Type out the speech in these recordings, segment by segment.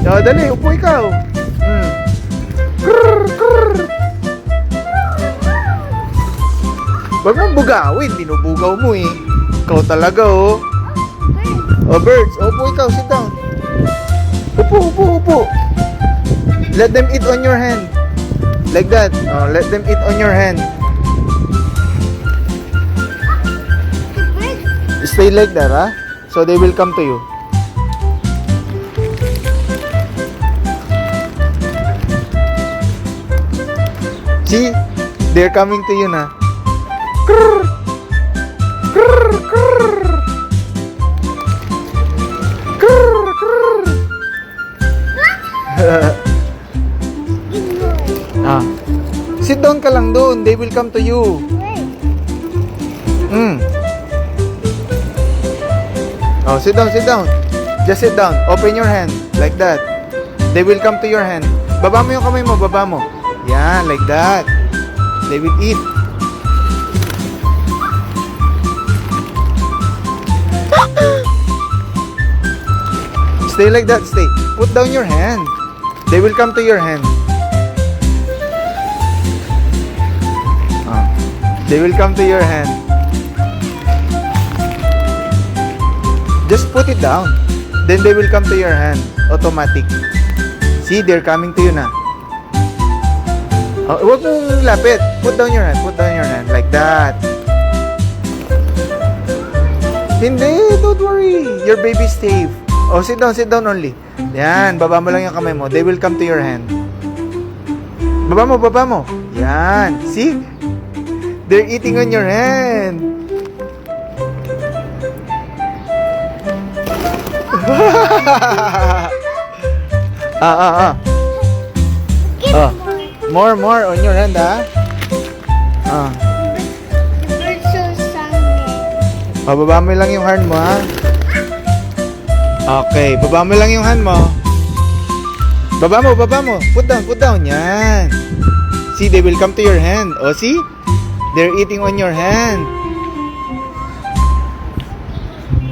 O, dali, upo ikaw. Krrr, krrr. Wag mong bugawin, binubugaw mo eh. Ikaw talaga oh. Oh, birds, upo ikaw, sit down. Upo, upo, upo. Let them eat on your hand. Like that. Oh, let them eat on your hand. Stay like that, ha? So they will come to you. See? They're coming to you na. Krrr! Krrr! Krrr! Krrr! Krrr! Ah. Sit down ka lang doon. They will come to you. Oh, sit down, sit down. Just sit down. Open your hand. Like that. They will come to your hand. Baba mo yung kamay mo. Baba mo. Yan, like that. They will eat. Stay like that. Stay. Put down your hand. They will come to your hand. They will come to your hand. Just put it down. Then they will come to your hand. Automatic. See, they're coming to you na. Oh, huwag mong lapit. Put down your hand. Put down your hand. Like that. Hindi, don't worry. Your baby's safe. Oh, sit down only. Yan, baba mo lang yung kamay mo. They will come to your hand. Baba mo, baba mo. Yan. See? They're eating on your hand. Oh. More on your hand, ha? Oh, baba mo lang yung hand mo, ha? Okay, baba mo lang yung hand mo. Baba mo. Put down. Yan. See, they will come to your hand. Oh, see? They're eating on your hand.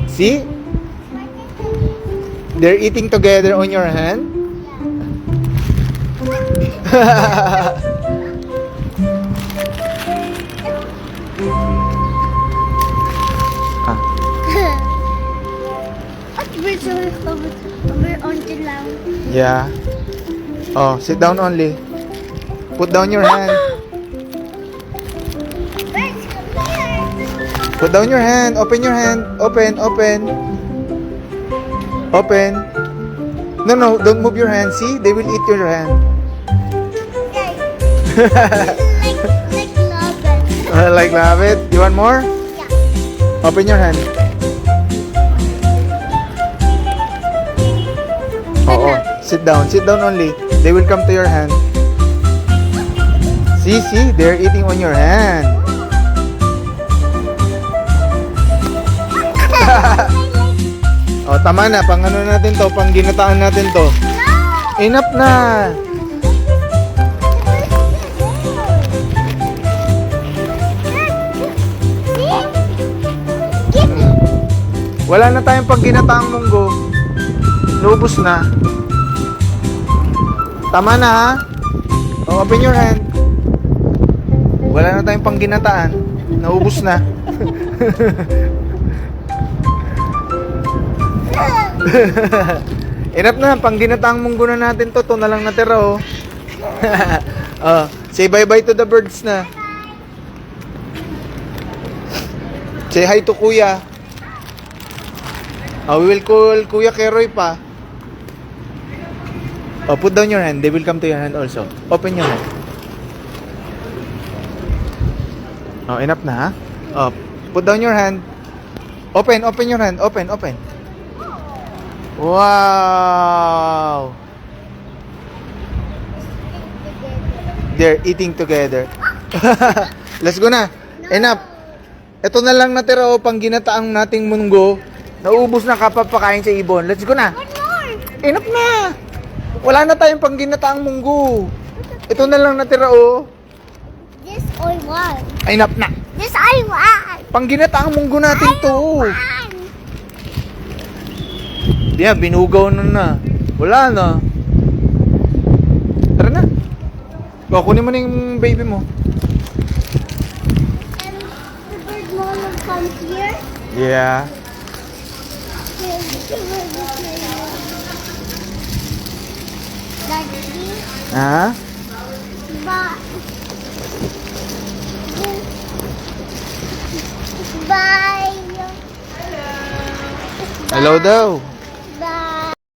See? They're eating together on your hand. Yeah. Oh, sit down only. Put down your hand. Put down your hand. Open your hand. Open. No, don't move your hand. See, they will eat your hand. Like love it. You want more? Yeah. Open your hand. Oh. Sit down only. They will come to your hand. See, they're eating on your hand. Oh, tama na. Pang ano natin to? Pang ginataan natin to. Enough na. Wala na tayong pang ginataang munggo. Naubos na. Tama na, ha? Oh, open your hand. Wala na tayong pang ginataan. Naubos na. Enough na, pang ginataang munggo na natin to. Ito na lang natira, oh. Oh, say bye-bye to the birds na. Say hi to Kuya. Oh, we will call Kuya Keroy pa. Oh, put down your hand. They will come to your hand also. Open your hand. Oh, enough na, ha? Oh, put down your hand. Open your hand. Open. Wow! They're eating together. Let's go na. Enough. Ito na lang natira, oh, pang ginataang nating munggo. Naubos na kapapakain sa ibon. Let's go na. One more. Enough na. Wala na tayong pang ginataang munggo. Ito na lang natira, oh. This I want. Ay, enough na. This I want. Pang ginataang munggo natin to. Yeah, binugaw na. Wala na. O, kunin mo na yung baby mo. And the bird mama comes here. Yeah. Daddy, Ah? but bye. Hello daw.